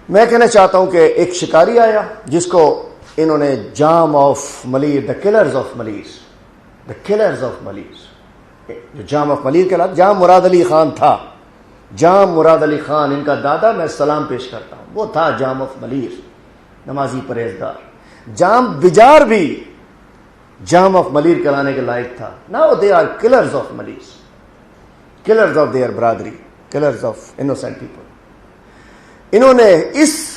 میں کہنا چاہتا ہوں کہ ایک شکاری آیا جس کو انہوں نے Jam of Malir, the killers of Malir, the killers of Malir, جو جام آف ملیر کے لات جام مراد علی خان تھا. جام مراد علی خان ان کا دادا، میں سلام پیش کرتا ہوں، وہ تھا جام آف ملیر، نمازی پرہیزگار. جام بجار بھی جام آف ملیر کہلانے کے لائق تھا. Now they are killers of Malir, killers of their برادری، کلرز آف انوسینٹ پیپل. انہوں نے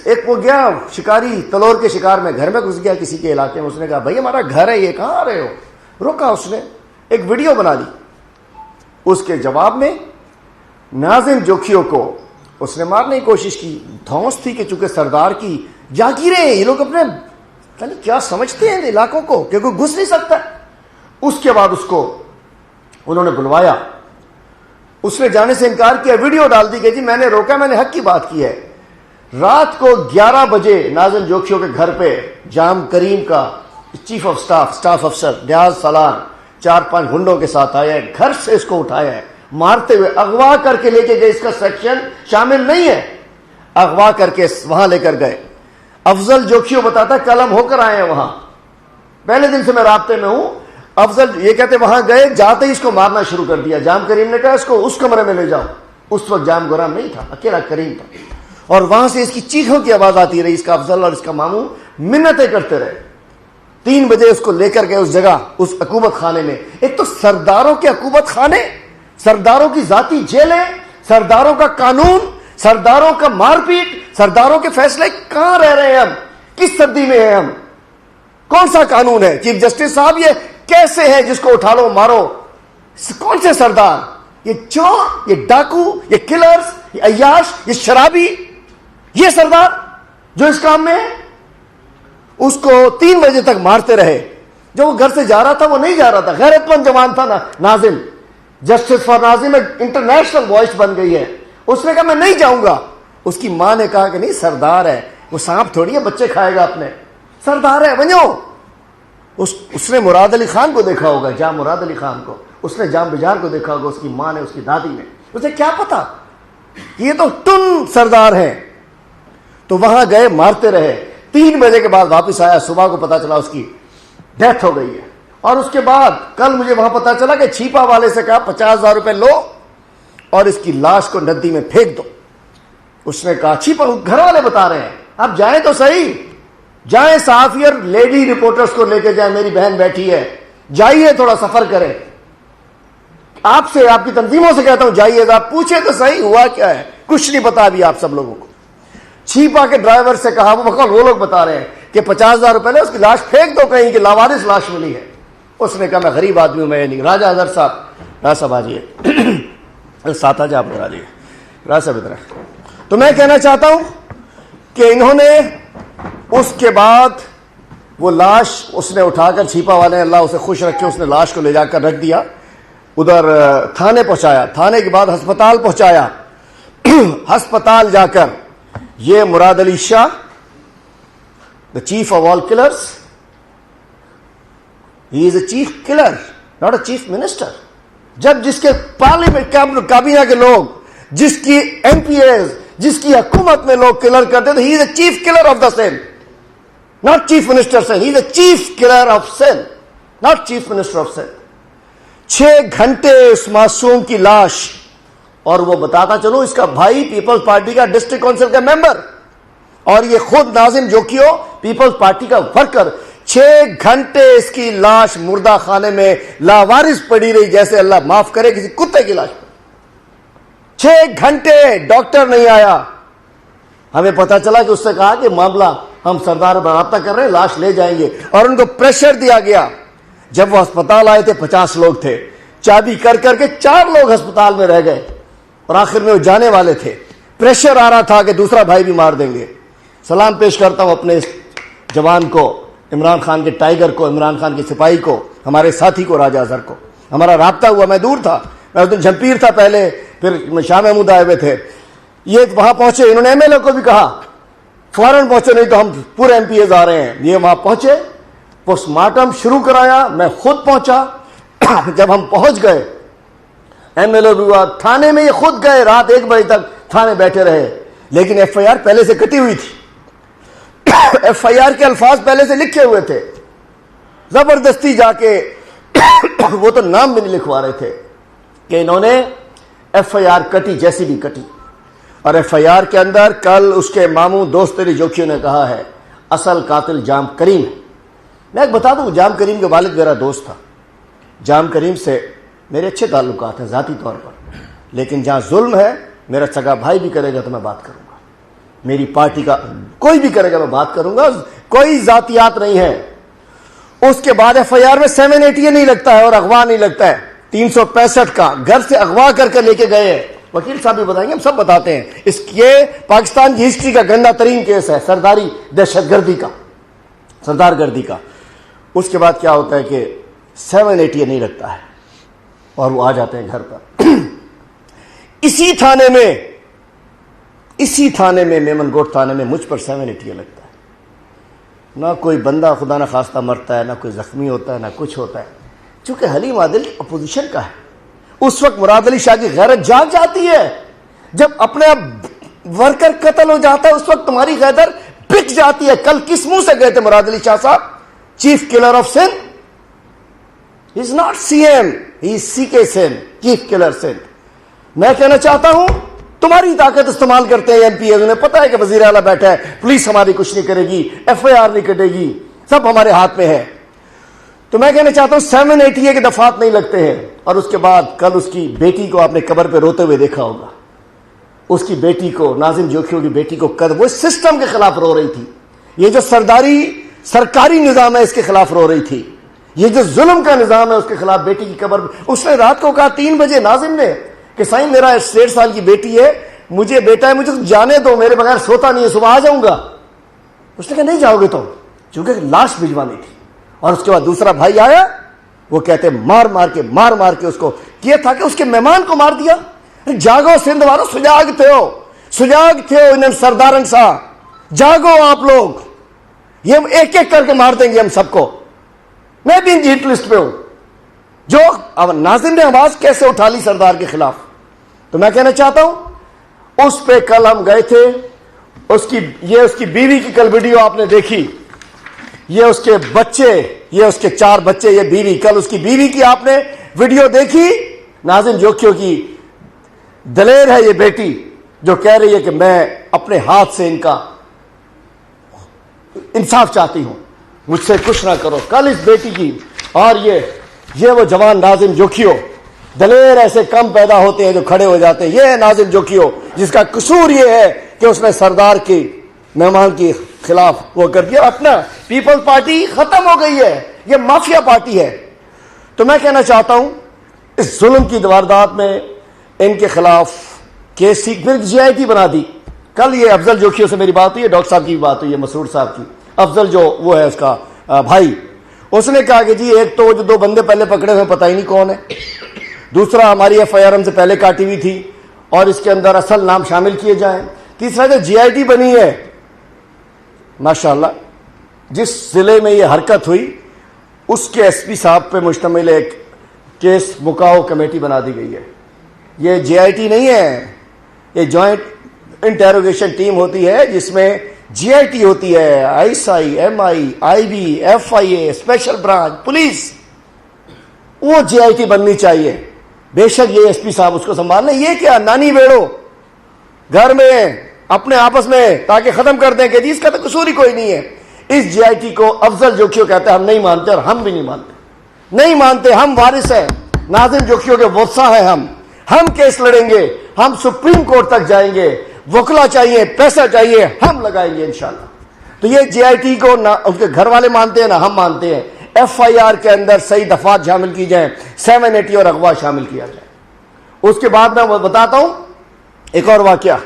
ایک وہ گیا شکاری تلور کے شکار میں، گھر میں گھس گیا کسی کے علاقے میں. اس نے کہا بھائی ہمارا گھر ہے، یہ کہاں آ رہے ہو؟ روکا اس نے، ایک ویڈیو بنا لی. اس کے جواب میں ناظم جوکھیوں کو اس نے مارنے کی کوشش کی. دھونس تھی کہ چونکہ سردار کی جاگیریں ہیں، یہ لوگ اپنے کیا سمجھتے ہیں علاقوں کو کہ کوئی گھس نہیں سکتا. اس کے بعد اس کو انہوں نے بلوایا، اس نے جانے سے انکار کیا. ویڈیو ڈال دی کہ جی میں نے روکا، میں نے حق کی بات کی ہے. رات کو 11 بجے ناظم جوکھیوں کے گھر پہ جام کریم کا چیف آف سٹاف افسر ریاض سالار 4-5 گنڈوں کے ساتھ آیا ہے. گھر سے اس کو اٹھایا ہے، مارتے ہوئے اغوا کر کے لے کے گئے. اس کا سیکشن شامل نہیں ہے. اغوا کر کے وہاں لے کر گئے. افضل جوکھیوں بتاتا کل ہم ہو کر آئے ہیں وہاں، پہلے دن سے میں رابطے میں ہوں. افضل یہ کہتے وہاں گئے، جاتے ہی اس کو مارنا شروع کر دیا. جام کریم نے کہا اس کو اس کمرے میں لے جاؤ. اس وقت جام گرام نہیں تھا، اکیلا کریم تھا. اور وہاں سے اس کی چیخوں کی آواز آتی رہی. اس کا افضل اور اس کا ماموں منتیں کرتے رہے. 3 بجے اس کو لے کر گئے اس جگہ، اس حکومت خانے میں. ایک تو سرداروں کے حکومت خانے، سرداروں کی ذاتی جیلیں، سرداروں کا قانون، سرداروں کا مار پیٹ، سرداروں کے فیصلے. کہاں رہ رہے ہیں ہم؟ کس صدی میں ہیں ہم؟ کون سا قانون ہے؟ چیف جسٹس صاحب یہ کیسے ہے جس کو اٹھا لو مارو؟ کون سے سردار؟ یہ چور، یہ ڈاکو، یہ کلرز، یہ عیاش، یہ شرابی، یہ سردار جو اس کام میں ہے. اس کو 3 بجے تک مارتے رہے. جو وہ گھر سے جا رہا تھا وہ نہیں جا رہا تھا، غیرت مند جوان تھا نا ناظم. جسٹس فار ناظم ایک انٹرنیشنل وائس بن گئی ہے. اس نے کہا میں نہیں جاؤں گا. اس کی ماں نے کہا کہ نہیں، سردار ہے وہ، سانپ تھوڑی ہے بچے کھائے گا اپنے، سردار ہے بنو. اس نے مراد علی خان کو دیکھا ہوگا، جام مراد علی خان کو. اس نے جام بجار کو دیکھا ہوگا، اس کی ماں نے، اس کی دادی نے. اسے کیا پتا، یہ تو ٹن سردار ہیں. تو وہاں گئے، مارتے رہے. 3 بجے کے بعد واپس آیا. صبح کو پتا چلا اس کی ڈیتھ ہو گئی ہے. اور اس کے بعد کل مجھے وہاں پتا چلا کہ چھیپا والے سے کہا 50,000 روپے لو اور اس کی لاش کو ندی میں پھینک دو. اس نے کہا چھیپا، گھر والے بتا رہے ہیں اب جائیں تو صحیح، جائیں صحافی اور لیڈی رپورٹرز کو لے کے جائیں، میری بہن بیٹھی ہے، جائیے تھوڑا سفر کریں. آپ سے، آپ کی تنظیموں سے کہتا ہوں جائیے گا، پوچھیں تو صحیح ہوا کیا ہے. کچھ نہیں پتا ابھی آپ سب لوگوں کو. چھیپا کے ڈرائیور سے کہا، وہ لوگ بتا رہے ہیں کہ 50,000 روپے لے، اس کی لاش پھینک دو کہیں کہ لاوارث لاش ملی ہے. اس نے کہا میں غریب آدمی ہوں، میں نہیں. راجہ اظہر صاحب، راج صاحب آجیے، ساتھ آج آپ کرا لیے، راج صاحب ادھر. تو میں کہنا چاہتا ہوں کہ انہوں نے اس کے بعد وہ لاش اس نے اٹھا کر، چھیپا والے اللہ اسے خوش رکھے، اس نے لاش کو لے جا کر رکھ دیا. ادھر تھانے پہنچایا، تھانے کے بعد ہسپتال پہنچایا. ہسپتال جا کر یہ مراد علی شاہ، the chief of all killers, he is a chief killer, not a chief minister. جب جس کے پارلیمنٹ کابینہ کے لوگ، جس کی ایم پی ایز، جس کی حکومت میں لوگ کلر کرتے تو he is a chief killer of the sin, not chief minister sin. He is a chief killer of sin, not chief minister of sin. 6 گھنٹے اس معصوم کی لاش، اور وہ بتاتا چلو اس کا بھائی پیپلز پارٹی کا ڈسٹرکٹ کونسل کا ممبر، اور یہ خود ناظم جوکھیوں پیپلز پارٹی کا ورکر. 6 گھنٹے اس کی لاش مردہ خانے میں لاوارث پڑی رہی، جیسے اللہ معاف کرے کسی کتے کی لاش. 6 گھنٹے ڈاکٹر نہیں آیا. ہمیں پتا چلا کہ اس سے کہا کہ معاملہ ہم سردار رابطہ کر رہے ہیں، لاش لے جائیں گے. اور ان کو پریشر دیا گیا. جب وہ ہسپتال آئے تھے 50 لوگ تھے، چابی کر کر کے 4 لوگ ہسپتال میں رہ گئے، اور آخر میں وہ جانے والے تھے. پریشر آ رہا تھا کہ دوسرا بھائی بھی مار دیں گے. سلام پیش کرتا ہوں اپنے اس جوان کو، عمران خان کے ٹائیگر کو، عمران خان کے سپاہی کو، ہمارے ساتھی کو، راجہ اظہر کو. ہمارا رابطہ ہوا، میں دور تھا، میں اس دن جھمپیر تھا پہلے، پھر شاہ محمود آئے ہوئے تھے. یہ وہاں پہنچے، انہوں نے ایم ایل اے کو بھی کہا فوراً پہنچے، نہیں تو ہم پورے ایم پی ایز آ رہے ہیں. یہ وہاں پہنچے، پوسٹ مارٹم شروع کرایا. میں خود پہنچا. جب ہم پہنچ گئے، ایم ایل اے بھی ہوا، تھانے میں یہ خود گئے، رات 1 بجے تک تھانے بیٹھے رہے. لیکن ایف آئی آر پہلے سے کٹی ہوئی تھی، ایف آئی آر کے الفاظ پہلے سے لکھے ہوئے تھے، زبردستی جا کے وہ تو نام بھی نہیں لکھوا رہے تھے کہ انہوں نے ایف آئی آر کٹی جیسی بھی کٹی. اور ایف آئی آر کے اندر کل اس کے ماموں دوست علی جوکیو نے کہا ہے اصل قاتل جام کریم ہے. میں ایک بتا دوں، جام کریم کے والد میرا دوست تھا، جام کریم سے میرے اچھے تعلقات ہیں ذاتی طور پر، لیکن جہاں ظلم ہے میرا سگا بھائی بھی کرے گا تو میں بات کروں گا، میری پارٹی کا کوئی بھی کرے گا میں بات کروں گا، کوئی ذاتیات نہیں ہے. اس کے بعد ایف آئی آر میں 780 نہیں لگتا ہے اور اغوا نہیں لگتا ہے، 365 کا گھر سے اغوا کر لے کے گئے ہیں. وکیل صاحب بھی بتائیں گے، ہم سب بتاتے ہیں. یہ پاکستان کی ہسٹری کا گندا ترین کیس ہے، سرداری دہشت گردی کا، سردار گردی کا. اس کے بعد کیا ہوتا ہے کہ 780 نہیں لگتا ہے اور وہ آ جاتے ہیں گھر پر. اسی تھانے میں میمن گوٹ تھانے میں مجھ پر 780 لگتا ہے. نہ کوئی بندہ خدا نہ خواستہ مرتا ہے، نہ کوئی زخمی ہوتا ہے، نہ کچھ ہوتا ہے. چونکہ حلیم عادل اپوزیشن کا ہے، اس وقت مراد علی شاہ کی غیرت جاگ جاتی ہے. جب اپنے ورکر قتل ہو جاتا ہے اس وقت تمہاری غیرت بک جاتی ہے. کل کس منہ سے گئے تھے مراد Ali Shah sahab? Chief killer of Sindh. He is not C M, he is C K Sindh, chief colour Sindh. میں کہنا چاہتا ہوں تمہاری طاقت استعمال کرتے ہیں ایم پی ایز، انہیں پتا ہے کہ وزیر اعلیٰ بیٹھا ہے، پولیس ہماری کچھ نہیں کرے گی، ایف آئی آر نہیں کٹے گی، سب ہمارے ہاتھ میں ہے. تو میں کہنا چاہتا ہوں 780 کے دفعات نہیں لگتے ہیں. اور اس کے بعد کل اس کی بیٹی کو آپ نے قبر پہ روتے ہوئے دیکھا ہوگا. اس کی بیٹی کو، ناظم جوکیو کی بیٹی کو وہ سسٹم کے خلاف رو رہی تھی. یہ جو سرکاری نظام ہے اس کے خلاف رو رہی تھی. یہ جو ظلم کا نظام ہے اس کے خلاف بیٹی کی قبر. اس نے رات کو کہا 3 بجے ناظم نے کہ سائیں میرا 1.5 سال کی بیٹی ہے، مجھے بیٹا ہے، مجھے جانے دو، میرے بغیر سوتا نہیں ہے، صبح آ جاؤں گا. اس نے کہا نہیں جاؤ گے تو، چونکہ لاش بھجوانی تھی. اور اس کے بعد دوسرا بھائی آیا، وہ کہتے مار مار کے اس کو کیا تھا کہ اس کے مہمان کو مار دیا. جاگو سندھ والو، سجاگ تھے انہیں سردارن سا، جاگو آپ لوگ، یہ ہم ایک ایک کر کے مار دیں گے ہم سب کو. میں بھی ہٹ لسٹ پہ ہوں. جو اب ناظم نے آواز کیسے اٹھا لی سردار کے خلاف. تو میں کہنا چاہتا ہوں اس پہ کل ہم گئے تھے. اس کی بیوی کی کل ویڈیو آپ نے دیکھی، یہ اس کے بچے، یہ اس کے 4 بچے، یہ بیوی. کل اس کی بیوی کی آپ نے ویڈیو دیکھی. ناظم جوکیو کی دلیر ہے یہ بیٹی جو کہہ رہی ہے کہ میں اپنے ہاتھ سے ان کا انصاف چاہتی ہوں، مجھ سے کچھ نہ کرو. کل اس بیٹی کی، اور یہ وہ جوان ناظم جوکیو. دلیر ایسے کم پیدا ہوتے ہیں جو کھڑے ہو جاتے ہیں. یہ ہے ناظم جوکیو جس کا قصور یہ ہے کہ اس نے سردار کی مہمان کے خلاف وہ کر دیا. اپنا پیپلز پارٹی ختم ہو گئی ہے، یہ مافیا پارٹی ہے. تو میں کہنا چاہتا ہوں اس ظلم کی واردات میں ان کے خلاف کیس پھر جی آئی ٹی بنا دی. کل یہ افضل جوکیو سے میری بات ہوئی ہے، ڈاکٹر صاحب کی بھی بات ہوئی ہے، مسرور صاحب کی. افضل جو وہ ہے اس کا بھائی، اس نے کہا کہ جی ایک تو جو 2 بندے پہلے پکڑے ہوئے پتہ ہی نہیں کون ہے، دوسرا ہماری ایف آئی آر ہم سے پہلے کاٹی ہوئی تھی اور اس کے اندر اصل نام شامل کیے جائیں، تیسرا جو جی آئی ٹی بنی ہے ماشاءاللہ جس ضلع میں یہ حرکت ہوئی اس کے ایس پی صاحب پہ مشتمل ایک کیس مکاؤ کمیٹی بنا دی گئی ہے. یہ جے آئی ٹی نہیں ہے، یہ جوائنٹ انٹیروگیشن ٹیم ہوتی ہے جس میں جی آئی ٹی ہوتی ہے، I S I, M I, I B, F I A, special branch, police. وہ جے آئی ٹی بننی چاہیے. بے شک یہ ایس پی صاحب اس کو سنبھال لیں. یہ کیا نانی بیڑو گھر میں اپنے آپس میں تاکہ ختم کر دیں کہ جی اس کا تو قصور ہی کوئی نہیں ہے. اس جے آئی ٹی کو افضل جوکیو کہتا ہے ہم نہیں مانتے، اور ہم بھی نہیں مانتے. ہم وارث ہیں ناظم جوکیو کے، ورثہ ہیں ہم کیس لڑیں گے، ہم سپریم کورٹ تک جائیں گے. وکلا چاہیے، پیسہ چاہیے، ہم لگائیں گے انشاءاللہ. تو یہ جے آئی ٹی کو نہ اس کے گھر والے مانتے ہیں نہ ہم مانتے ہیں. ایف آئی آر کے اندر صحیح دفعات شامل کی جائیں، 780 اور اغوا شامل کیا جائے. اس کے بعد میں بتاتا ہوں ایک اور واقعہ.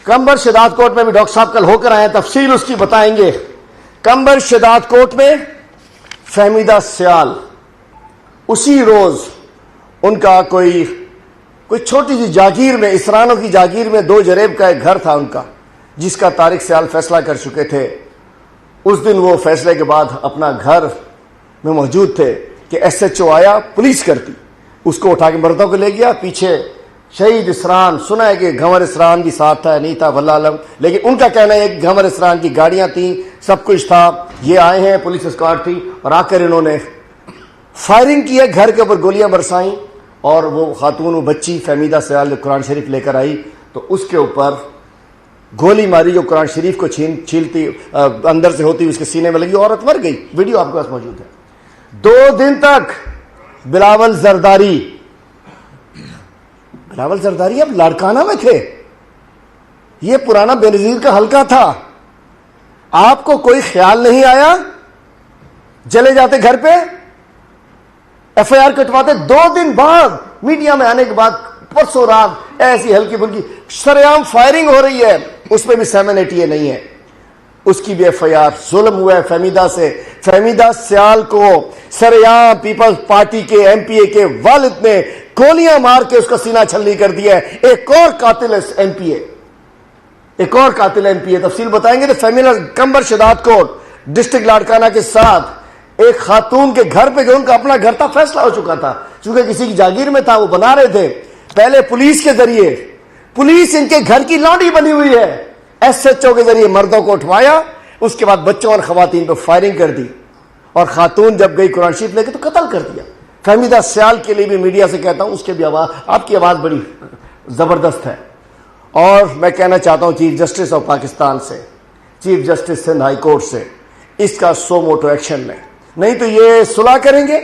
کمبر شداد کوٹ میں بھی ڈاکٹر صاحب کل ہو کر آئے ہیں، تفصیل اس کی بتائیں گے. کمبر شداد کوٹ میں فہمیدہ سیال، اسی روز ان کا کوئی چھوٹی سی جاگیر میں، اسرانوں کی جاگیر میں 2 جریب کا ایک گھر تھا ان کا، جس کا طارق سیال فیصلہ کر چکے تھے. اس دن وہ فیصلے کے بعد اپنا گھر میں موجود تھے کہ ایس ایچ او آیا، پولیس کرتی، اس کو اٹھا کے مردوں کو لے گیا، پیچھے شہید اسران سنا ہے کہ گھنور اسران بھی ساتھ تھا، نہیں تھا واللہ علم، لیکن ان کا کہنا ہے کہ گھنور اسران کی گاڑیاں تھیں، سب کچھ تھا، یہ آئے ہیں، پولیس اسکواڈ تھی، اور آ کر انہوں نے فائرنگ کی ہے، گھر کے اوپر گولیاں برسائیں، اور وہ خاتون وہ بچی فہمیدہ سیال جو قرآن شریف لے کر آئی تو اس کے اوپر گولی ماری جو قرآن شریف کو چھیلتی اندر سے ہوتی اس کے سینے میں لگی، عورت مر گئی، ویڈیو آپ کے پاس موجود ہے۔ 2 دن تک بلاول زرداری اب لاڑکانہ میں تھے، یہ پرانا بے نظیر کا حلقہ تھا، آپ کو کوئی خیال نہیں آیا؟ چلے جاتے گھر پہ، ایف آئی آر کٹواتے، 2 دن بعد میڈیا میں آنے کے بعد پرسوں رات ایسی ہلکی پھلکی سریعام فائرنگ ہو رہی ہے، اس میں بھی 780 نہیں ہے، اس کی بھی ایف آئی آر۔ ظلم ہوا ہے فہمیدہ سے، فہمیدہ سیال کو سریعام پیپلز پارٹی کے ایم پی اے کے والد نے گولیاں مار کے اس کا سینہ چھلنی کر دیا ہے۔ ایک اور قاتل ایم پی اے، تفصیل بتائیں گے۔ تو فہمیدہ کمبر شداد کوٹ ڈسٹرکٹ لاڑکانہ کے ساتھ ایک خاتون کے گھر پہ جو ان کا اپنا گھر تھا، فیصلہ ہو چکا تھا، چونکہ کسی کی جاگیر میں تھا، وہ بنا رہے تھے، پہلے پولیس کے ذریعے، پولیس ان کے گھر کی لانڈی بنی ہوئی ہے، ایس ایچ او کے ذریعے مردوں کو اٹھوایا، اس کے بعد بچوں اور خواتین پہ فائرنگ کر دی، اور خاتون جب گئی قرآن شریف لے کے تو قتل کر دیا۔ فہمیدہ سیال کے لیے بھی میڈیا سے کہتا ہوں، اس کے بھی آواز، آپ کی آواز بڑی زبردست ہے، اور میں کہنا چاہتا ہوں چیف جسٹس آف پاکستان سے، chief justice Sindh high court سے، اس کا سو موٹو ایکشن لیں، نہیں تو یہ صلح کریں گے،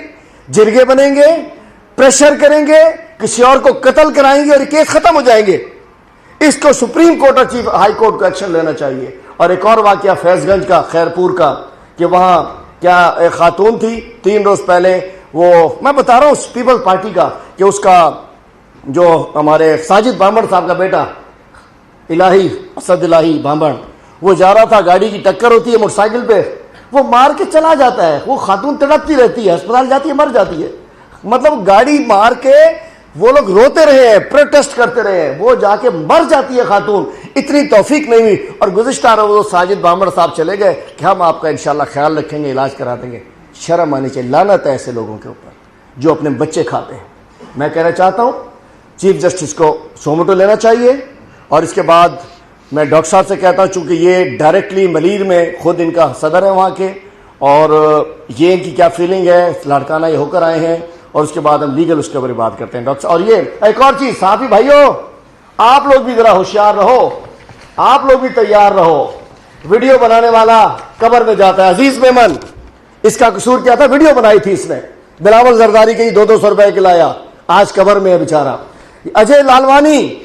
جرگے بنیں گے، پریشر کریں گے، کسی اور کو قتل کرائیں گے اور کیس ختم ہو جائیں گے۔ اس کو سپریم کورٹ اور چیف ہائی کورٹ کو ایکشن لینا چاہیے۔ اور ایک اور واقعہ فیض گنج کا، خیرپور کا، کہ وہاں کیا ایک خاتون تھی 3 روز پہلے، وہ میں بتا رہا ہوں پیپلز پارٹی کا، کہ اس کا جو ہمارے ساجد بامبڑ صاحب کا بیٹا الہی اسد الہی بامبڑ، وہ جا رہا تھا، گاڑی کی ٹکر ہوتی ہے موٹر سائیکل پہ، وہ مار کے چلا جاتا ہے، وہ خاتون تڑپتی رہتی ہے، اسپتال جاتی ہے، مر جاتی ہے، مطلب گاڑی مار کے وہ لوگ روتے رہے ہیں، پروٹیسٹ کرتے رہے ہیں، وہ جا کے مر جاتی ہے خاتون، اتنی توفیق نہیں ہوئی، اور گزشتہ روز ساجد بامبڑ صاحب چلے گئے کہ ہم آپ کا انشاءاللہ خیال رکھیں گے، علاج کرا دیں گے۔ شرم آنی چاہیے، لعنت ہے ایسے لوگوں کے اوپر جو اپنے بچے کھاتے ہیں۔ میں کہنا چاہتا ہوں چیف جسٹس کو سوموٹو لینا چاہیے، اور اس کے بعد میں ڈاکٹر صاحب سے کہتا ہوں، چونکہ یہ ڈائریکٹلی ملیر میں خود ان کا صدر ہے وہاں کے، اور یہ ان کی کیا فیلنگ ہے، لاڑکانہ یہ ہو کر آئے ہیں، اور اس کے بعد ہم لیگل اس کے اوپر بات کرتے ہیں ڈاکٹر۔ اور یہ ایک اور چیز، صحافی بھائیو، آپ لوگ بھی ذرا ہوشیار رہو، آپ لوگ بھی تیار رہو۔ ویڈیو بنانے والا قبر میں جاتا ہے، عزیز میمن، اس کا قصور کیا تھا؟ ویڈیو بنائی تھی اس نے، بلاول زرداری کے 200 روپے کے لایا، آج قبر میں ہے بیچارہ۔ اجے لالوانی،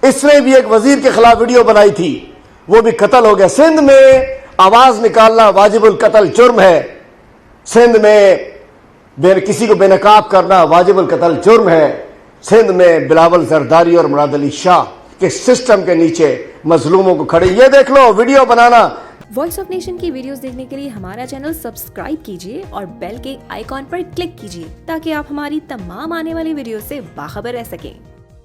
اس نے بھی ایک وزیر کے خلاف ویڈیو بنائی تھی، وہ بھی قتل ہو گیا۔ سندھ میں آواز نکالنا واجب القتل جرم ہے، سندھ میں کسی کو بے نقاب کرنا واجب القتل جرم ہے، سندھ میں بلاول زرداری اور مراد علی شاہ کے سسٹم کے نیچے مظلوموں کو کھڑے، یہ دیکھ لو ویڈیو بنانا۔ وائس آف نیشن کی ویڈیوز دیکھنے کے لیے ہمارا چینل سبسکرائب کیجیے اور بیل کے آئیکن پر کلک کیجیے تاکہ آپ ہماری تمام آنے والی ویڈیوز سے باخبر رہ سکیں۔